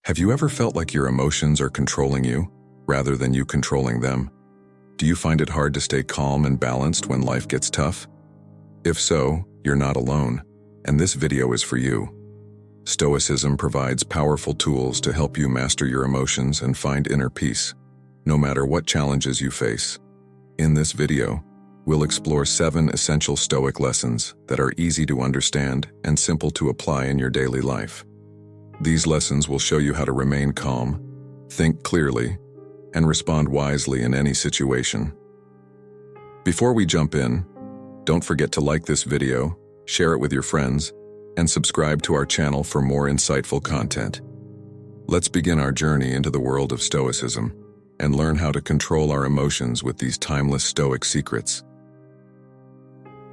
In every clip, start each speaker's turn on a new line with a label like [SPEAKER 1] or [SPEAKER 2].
[SPEAKER 1] Have you ever felt like your emotions are controlling you, rather than you controlling them? Do you find it hard to stay calm and balanced when life gets tough? If so, you're not alone, and this video is for you. Stoicism provides powerful tools to help you master your emotions and find inner peace, no matter what challenges you face. In this video, we'll explore 7 essential Stoic lessons that are easy to understand and simple to apply in your daily life. These lessons will show you how to remain calm, think clearly, and respond wisely in any situation. Before we jump in, don't forget to like this video, share it with your friends, and subscribe to our channel for more insightful content. Let's begin our journey into the world of Stoicism and learn how to control our emotions with these timeless Stoic secrets.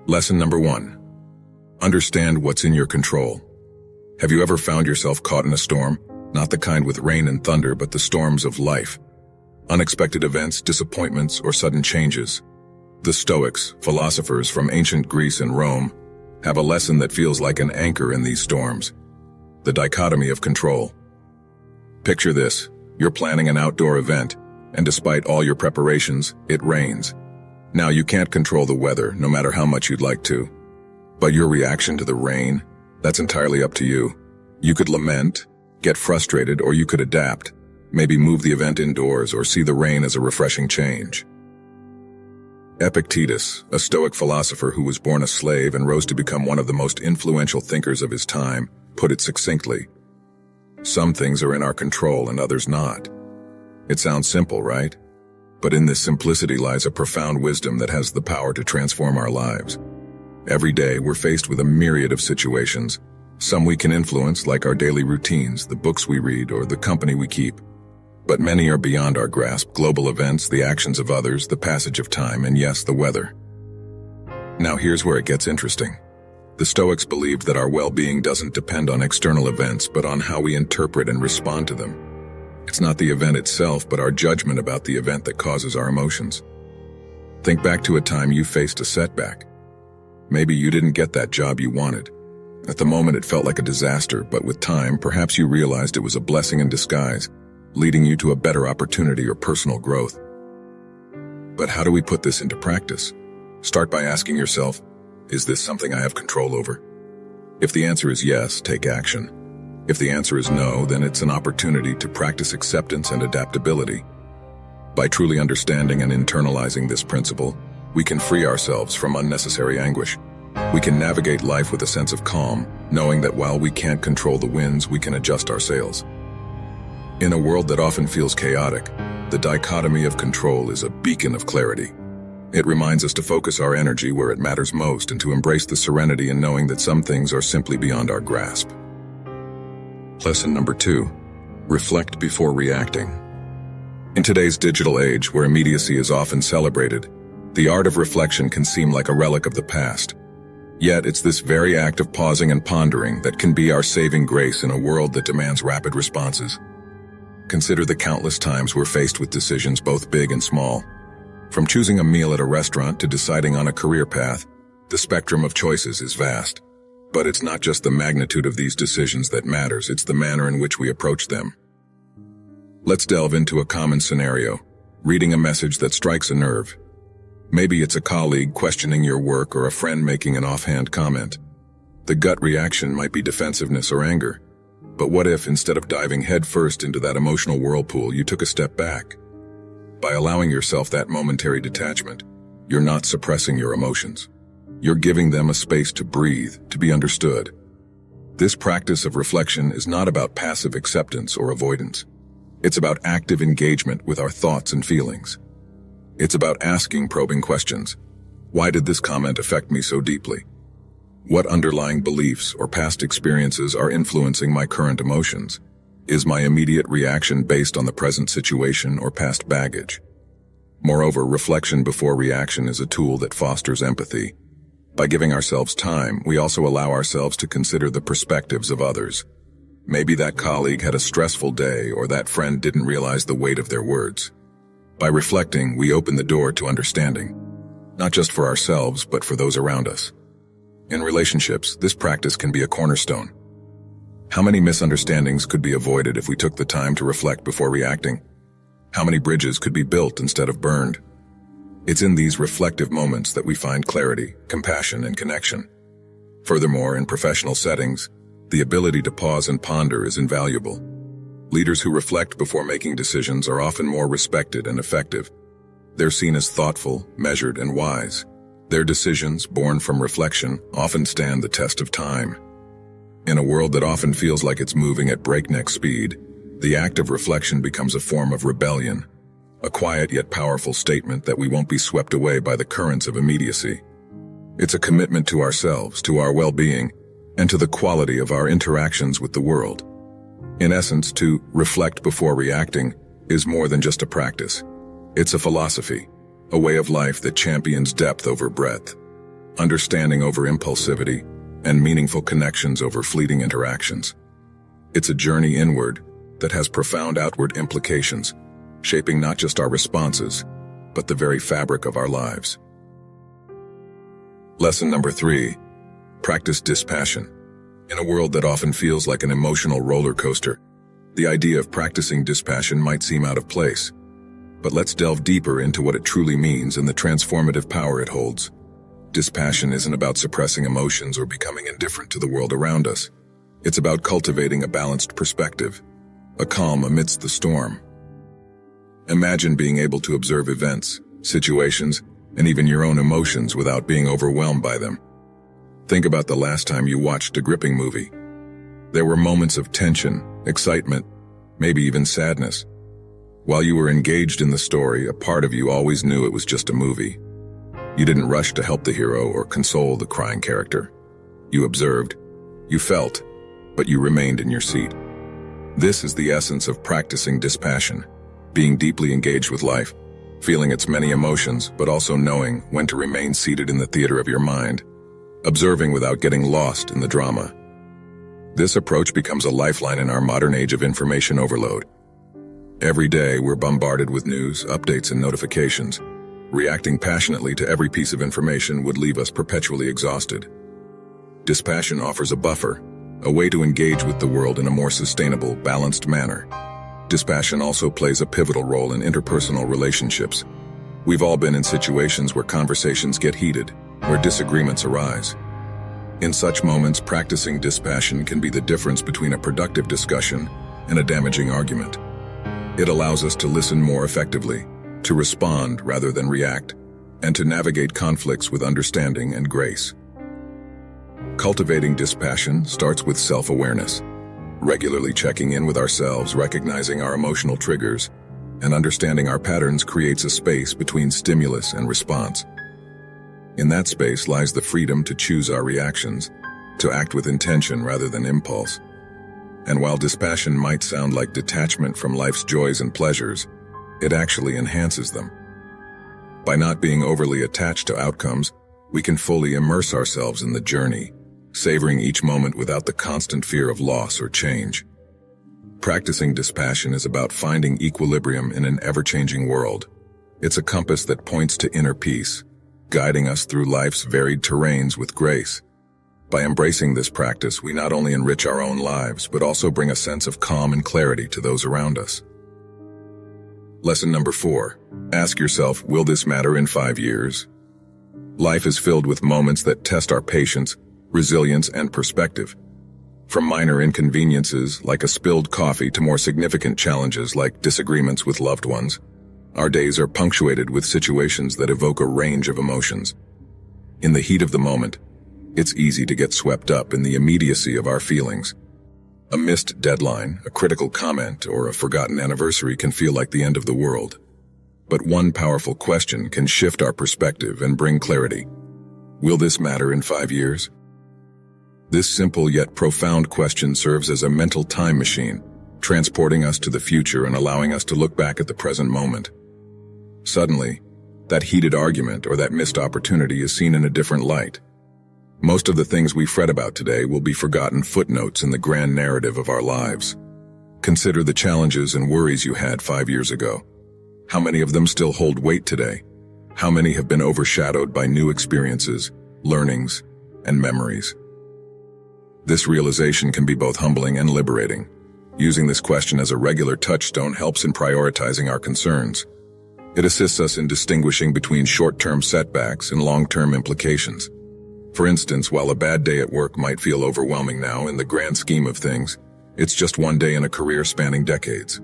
[SPEAKER 1] Lesson number 1. Understand what's in your control. Have you ever found yourself caught in a storm? Not the kind with rain and thunder, but the storms of life. Unexpected events, disappointments, or sudden changes. The Stoics, philosophers from ancient Greece and Rome, have a lesson that feels like an anchor in these storms. The dichotomy of control. Picture this: you're planning an outdoor event, and despite all your preparations, it rains. Now you can't control the weather, no matter how much you'd like to. But your reaction to the rain, that's entirely up to you. You could lament, get frustrated, or you could adapt. Maybe move the event indoors or see the rain as a refreshing change. Epictetus, a Stoic philosopher who was born a slave and rose to become one of the most influential thinkers of his time, put it succinctly: some things are in our control and others not. It sounds simple, right? But in this simplicity lies a profound wisdom that has the power to transform our lives. Every day, we're faced with a myriad of situations. Some we can influence, like our daily routines, the books we read, or the company we keep. But many are beyond our grasp: global events, the actions of others, the passage of time, and yes, the weather. Now here's where it gets interesting. The Stoics believed that our well-being doesn't depend on external events, but on how we interpret and respond to them. It's not the event itself, but our judgment about the event that causes our emotions. Think back to a time you faced a setback. Maybe you didn't get that job you wanted. At the moment it felt like a disaster, but with time, perhaps you realized it was a blessing in disguise, leading you to a better opportunity or personal growth. But how do we put this into practice? Start by asking yourself, is this something I have control over? If the answer is yes, take action. If the answer is no, then it's an opportunity to practice acceptance and adaptability. By truly understanding and internalizing this principle, we can free ourselves from unnecessary anguish. We can navigate life with a sense of calm, knowing that while we can't control the winds, we can adjust our sails. In a world that often feels chaotic, the dichotomy of control is a beacon of clarity. It reminds us to focus our energy where it matters most and to embrace the serenity in knowing that some things are simply beyond our grasp. Lesson number 2. Reflect before reacting. In today's digital age, where immediacy is often celebrated, the art of reflection can seem like a relic of the past. Yet it's this very act of pausing and pondering that can be our saving grace in a world that demands rapid responses. Consider the countless times we're faced with decisions both big and small. From choosing a meal at a restaurant to deciding on a career path, the spectrum of choices is vast. But it's not just the magnitude of these decisions that matters, it's the manner in which we approach them. Let's delve into a common scenario: reading a message that strikes a nerve. Maybe it's a colleague questioning your work or a friend making an offhand comment. The gut reaction might be defensiveness or anger. But what if, instead of diving headfirst into that emotional whirlpool, you took a step back? By allowing yourself that momentary detachment, you're not suppressing your emotions. You're giving them a space to breathe, to be understood. This practice of reflection is not about passive acceptance or avoidance. It's about active engagement with our thoughts and feelings. It's about asking probing questions. Why did this comment affect me so deeply? What underlying beliefs or past experiences are influencing my current emotions? Is my immediate reaction based on the present situation or past baggage? Moreover, reflection before reaction is a tool that fosters empathy. By giving ourselves time, we also allow ourselves to consider the perspectives of others. Maybe that colleague had a stressful day, or that friend didn't realize the weight of their words. By reflecting, we open the door to understanding, not just for ourselves, but for those around us. In relationships, this practice can be a cornerstone. How many misunderstandings could be avoided if we took the time to reflect before reacting? How many bridges could be built instead of burned? It's in these reflective moments that we find clarity, compassion, and connection. Furthermore, in professional settings, the ability to pause and ponder is invaluable. Leaders who reflect before making decisions are often more respected and effective. They're seen as thoughtful, measured, and wise. Their decisions, born from reflection, often stand the test of time. In a world that often feels like it's moving at breakneck speed, the act of reflection becomes a form of rebellion, a quiet yet powerful statement that we won't be swept away by the currents of immediacy. It's a commitment to ourselves, to our well-being, and to the quality of our interactions with the world. In essence, to reflect before reacting is more than just a practice. It's a philosophy, a way of life that champions depth over breadth, understanding over impulsivity, and meaningful connections over fleeting interactions. It's a journey inward that has profound outward implications, shaping not just our responses, but the very fabric of our lives. Lesson number 3, practice dispassion. In a world that often feels like an emotional roller coaster, the idea of practicing dispassion might seem out of place. But let's delve deeper into what it truly means and the transformative power it holds. Dispassion isn't about suppressing emotions or becoming indifferent to the world around us. It's about cultivating a balanced perspective, a calm amidst the storm. Imagine being able to observe events, situations, and even your own emotions without being overwhelmed by them. Think about the last time you watched a gripping movie. There were moments of tension, excitement, maybe even sadness. While you were engaged in the story, a part of you always knew it was just a movie. You didn't rush to help the hero or console the crying character. You observed, you felt, but you remained in your seat. This is the essence of practicing dispassion, being deeply engaged with life, feeling its many emotions, but also knowing when to remain seated in the theater of your mind, observing without getting lost in the drama. This approach becomes a lifeline in our modern age of information overload. Every day we're bombarded with news, updates, and notifications. Reacting passionately to every piece of information would leave us perpetually exhausted. Dispassion offers a buffer, a way to engage with the world in a more sustainable, balanced manner. Dispassion also plays a pivotal role in interpersonal relationships. We've all been in situations where conversations get heated, where disagreements arise. In such moments, practicing dispassion can be the difference between a productive discussion and a damaging argument. It allows us to listen more effectively, to respond rather than react, and to navigate conflicts with understanding and grace. Cultivating dispassion starts with self-awareness, regularly checking in with ourselves, recognizing our emotional triggers, and understanding our patterns creates a space between stimulus and response. In that space lies the freedom to choose our reactions, to act with intention rather than impulse. And while dispassion might sound like detachment from life's joys and pleasures, it actually enhances them. By not being overly attached to outcomes, we can fully immerse ourselves in the journey, savoring each moment without the constant fear of loss or change. Practicing dispassion is about finding equilibrium in an ever-changing world. It's a compass that points to inner peace, guiding us through life's varied terrains with grace. By embracing this practice, we not only enrich our own lives, but also bring a sense of calm and clarity to those around us. Lesson number 4. Ask yourself, will this matter in 5 years? Life is filled with moments that test our patience, resilience, and perspective. From minor inconveniences like a spilled coffee to more significant challenges like disagreements with loved ones, our days are punctuated with situations that evoke a range of emotions. In the heat of the moment, it's easy to get swept up in the immediacy of our feelings. A missed deadline, a critical comment, or a forgotten anniversary can feel like the end of the world. But one powerful question can shift our perspective and bring clarity. Will this matter in 5 years? This simple yet profound question serves as a mental time machine, transporting us to the future and allowing us to look back at the present moment. Suddenly, that heated argument or that missed opportunity is seen in a different light. Most of the things we fret about today will be forgotten footnotes in the grand narrative of our lives. Consider the challenges and worries you had 5 years ago. How many of them still hold weight today? How many have been overshadowed by new experiences, learnings, and memories? This realization can be both humbling and liberating. Using this question as a regular touchstone helps in prioritizing our concerns. It assists us in distinguishing between short-term setbacks and long-term implications. For instance, while a bad day at work might feel overwhelming now in the grand scheme of things, it's just one day in a career spanning decades.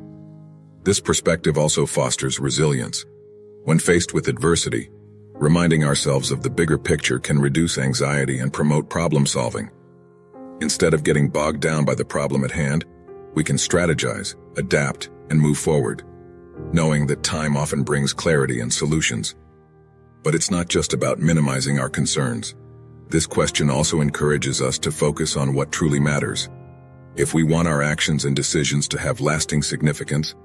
[SPEAKER 1] This perspective also fosters resilience. When faced with adversity, reminding ourselves of the bigger picture can reduce anxiety and promote problem solving. Instead of getting bogged down by the problem at hand, we can strategize, adapt, and move forward, knowing that time often brings clarity and solutions. But it's not just about minimizing our concerns. This question also encourages us to focus on what truly matters. If we want our actions and decisions to have lasting significance,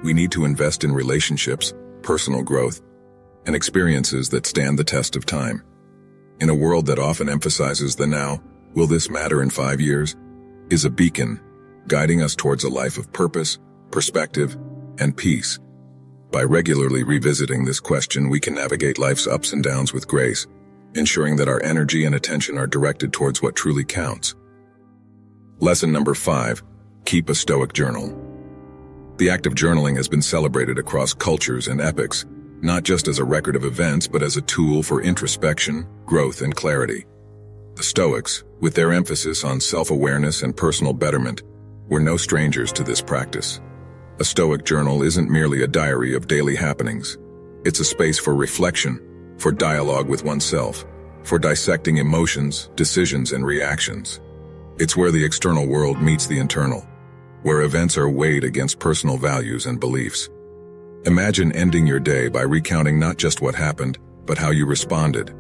[SPEAKER 1] we need to invest in relationships, personal growth, and experiences that stand the test of time. In a world that often emphasizes the now, will this matter in 5 years, is a beacon guiding us towards a life of purpose, perspective, and peace. By regularly revisiting this question, we can navigate life's ups and downs with grace, ensuring that our energy and attention are directed towards what truly counts. Lesson number 5, keep a Stoic journal. The act of journaling has been celebrated across cultures and epochs, not just as a record of events, but as a tool for introspection, growth, and clarity. The Stoics, with their emphasis on self-awareness and personal betterment, were no strangers to this practice. A Stoic journal isn't merely a diary of daily happenings. It's a space for reflection, for dialogue with oneself, for dissecting emotions, decisions, and reactions. It's where the external world meets the internal, where events are weighed against personal values and beliefs. Imagine ending your day by recounting not just what happened, but how you responded.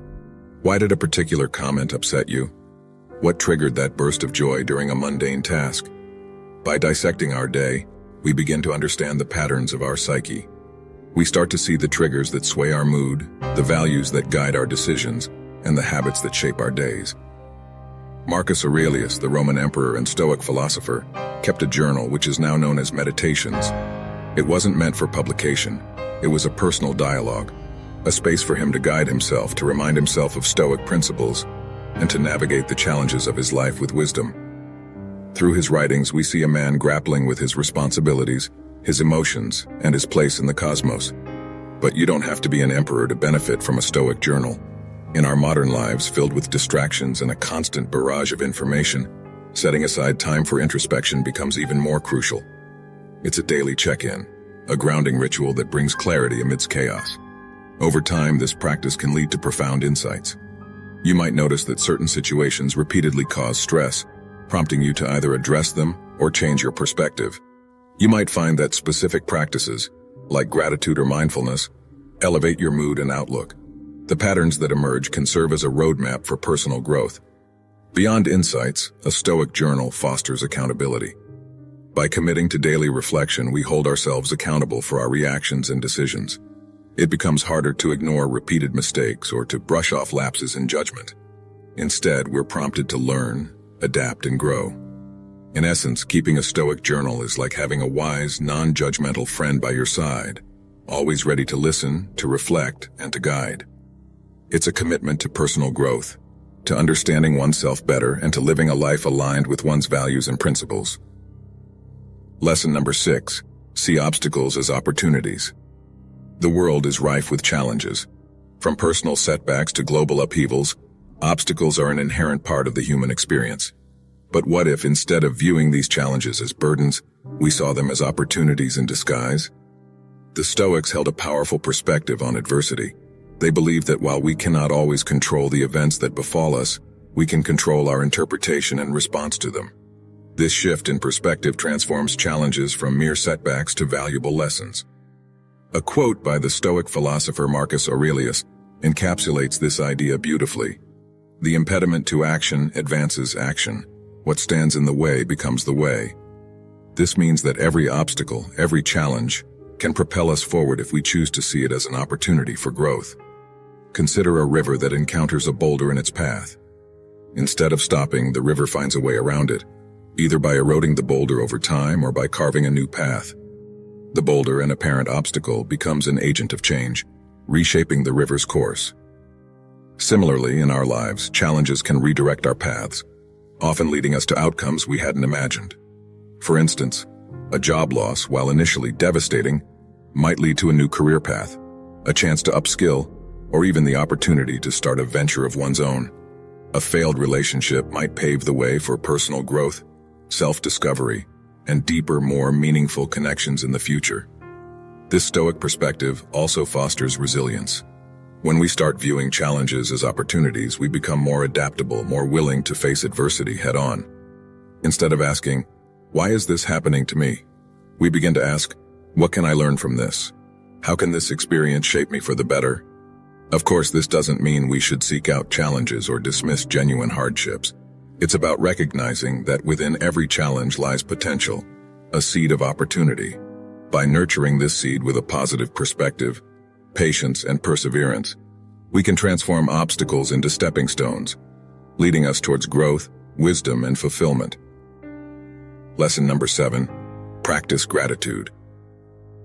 [SPEAKER 1] Why did a particular comment upset you? What triggered that burst of joy during a mundane task? By dissecting our day, we begin to understand the patterns of our psyche. We start to see the triggers that sway our mood, the values that guide our decisions, and the habits that shape our days. Marcus Aurelius, the Roman emperor and Stoic philosopher, kept a journal which is now known as Meditations. It wasn't meant for publication. It was a personal dialogue, a space for him to guide himself, to remind himself of Stoic principles, and to navigate the challenges of his life with wisdom. Through his writings, we see a man grappling with his responsibilities, his emotions, and his place in the cosmos. But you don't have to be an emperor to benefit from a Stoic journal. In our modern lives, filled with distractions and a constant barrage of information, setting aside time for introspection becomes even more crucial. It's a daily check-in, a grounding ritual that brings clarity amidst chaos. Over time, this practice can lead to profound insights. You might notice that certain situations repeatedly cause stress, prompting you to either address them or change your perspective. You might find that specific practices, like gratitude or mindfulness, elevate your mood and outlook. The patterns that emerge can serve as a roadmap for personal growth. Beyond insights, a Stoic journal fosters accountability. By committing to daily reflection, we hold ourselves accountable for our reactions and decisions. It becomes harder to ignore repeated mistakes or to brush off lapses in judgment. Instead, we're prompted to learn, adapt, and grow. In essence, keeping a Stoic journal is like having a wise, non-judgmental friend by your side, always ready to listen, to reflect, and to guide. It's a commitment to personal growth, to understanding oneself better, and to living a life aligned with one's values and principles. Lesson number 6, see obstacles as opportunities. The world is rife with challenges. From personal setbacks to global upheavals, obstacles are an inherent part of the human experience. But what if, instead of viewing these challenges as burdens, we saw them as opportunities in disguise? The Stoics held a powerful perspective on adversity. They believed that while we cannot always control the events that befall us, we can control our interpretation and response to them. This shift in perspective transforms challenges from mere setbacks to valuable lessons. A quote by the Stoic philosopher Marcus Aurelius encapsulates this idea beautifully. The impediment to action advances action. What stands in the way becomes the way. This means that every obstacle, every challenge, can propel us forward if we choose to see it as an opportunity for growth. Consider a river that encounters a boulder in its path. Instead of stopping, the river finds a way around it, either by eroding the boulder over time or by carving a new path. The boulder, an apparent obstacle, becomes an agent of change, reshaping the river's course. Similarly, in our lives, challenges can redirect our paths. often leading us to outcomes we hadn't imagined. For instance, a job loss, while initially devastating, might lead to a new career path, a chance to upskill, or even the opportunity to start a venture of one's own. A failed relationship might pave the way for personal growth, self-discovery, and deeper, more meaningful connections in the future. This Stoic perspective also fosters resilience. When we start viewing challenges as opportunities, we become more adaptable, more willing to face adversity head-on. Instead of asking, "Why is this happening to me?" we begin to ask, "What can I learn from this? How can this experience shape me for the better?" Of course, this doesn't mean we should seek out challenges or dismiss genuine hardships. It's about recognizing that within every challenge lies potential, a seed of opportunity. By nurturing this seed with a positive perspective, patience, and perseverance, we can transform obstacles into stepping stones, leading us towards growth, wisdom, and fulfillment. Lesson number 7, practice gratitude.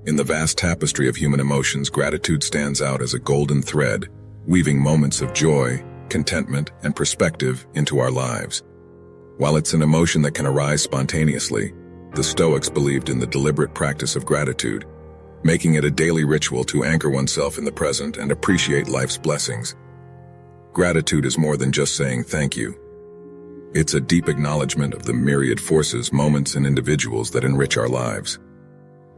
[SPEAKER 1] In the vast tapestry of human emotions, gratitude stands out as a golden thread, weaving moments of joy, contentment, and perspective into our lives. While it's an emotion that can arise spontaneously, the Stoics believed in the deliberate practice of gratitude, making it a daily ritual to anchor oneself in the present and appreciate life's blessings. Gratitude is more than just saying thank you. It's a deep acknowledgement of the myriad forces, moments, and individuals that enrich our lives.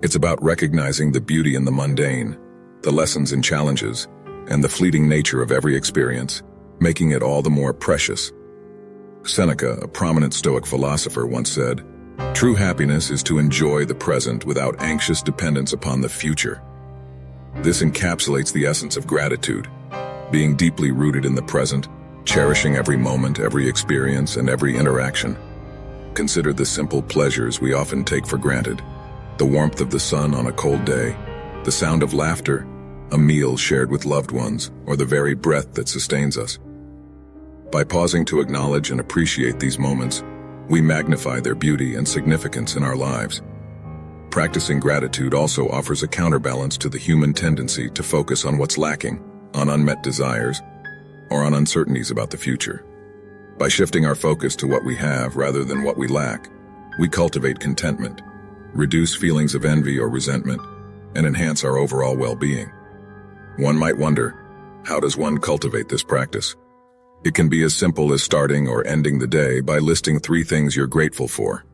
[SPEAKER 1] It's about recognizing the beauty in the mundane, the lessons and challenges, and the fleeting nature of every experience, making it all the more precious. Seneca, a prominent Stoic philosopher, once said, "True happiness is to enjoy the present without anxious dependence upon the future." This encapsulates the essence of gratitude, being deeply rooted in the present, cherishing every moment, every experience, and every interaction. Consider the simple pleasures we often take for granted: the warmth of the sun on a cold day, the sound of laughter, a meal shared with loved ones, or the very breath that sustains us. By pausing to acknowledge and appreciate these moments, we magnify their beauty and significance in our lives. Practicing gratitude also offers a counterbalance to the human tendency to focus on what's lacking, on unmet desires, or on uncertainties about the future. By shifting our focus to what we have rather than what we lack, we cultivate contentment, reduce feelings of envy or resentment, and enhance our overall well-being. One might wonder, how does one cultivate this practice? It can be as simple as starting or ending the day by listing 3 things you're grateful for.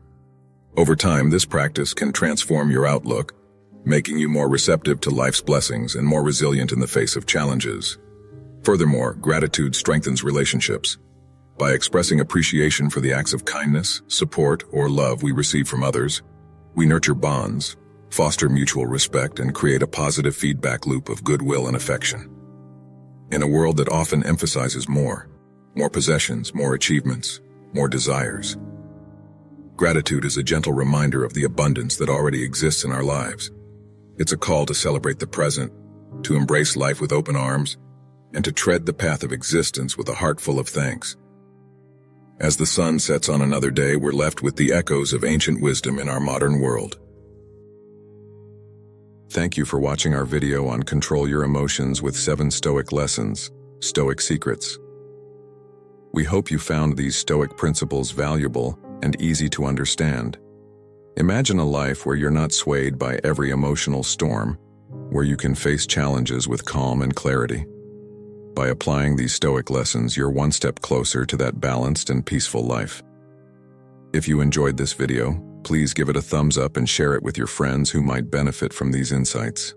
[SPEAKER 1] Over time, this practice can transform your outlook, making you more receptive to life's blessings and more resilient in the face of challenges. Furthermore, gratitude strengthens relationships. By expressing appreciation for the acts of kindness, support, or love we receive from others, we nurture bonds, foster mutual respect, and create a positive feedback loop of goodwill and affection. In a world that often emphasizes more possessions, more achievements, more desires, gratitude is a gentle reminder of the abundance that already exists in our lives. It's a call to celebrate the present, to embrace life with open arms, and to tread the path of existence with a heart full of thanks. As the sun sets on another day, we're left with the echoes of ancient wisdom in our modern world. Thank you for watching our video on Control Your Emotions with 7 Stoic Lessons, Stoic Secrets. We hope you found these Stoic principles valuable and easy to understand. Imagine a life where you're not swayed by every emotional storm, where you can face challenges with calm and clarity. By applying these Stoic lessons, you're one step closer to that balanced and peaceful life. If you enjoyed this video, please give it a thumbs up and share it with your friends who might benefit from these insights.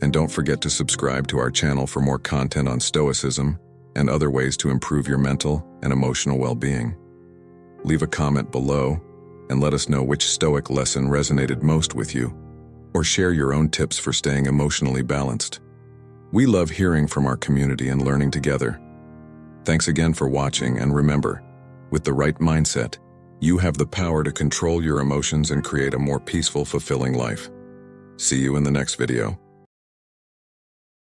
[SPEAKER 1] And don't forget to subscribe to our channel for more content on Stoicism and other ways to improve your mental and emotional well-being. Leave a comment below and let us know which Stoic lesson resonated most with you, or share your own tips for staying emotionally balanced. We love hearing from our community and learning together. Thanks again for watching, and remember, with the right mindset, you have the power to control your emotions and create a more peaceful, fulfilling life. See you in the next video.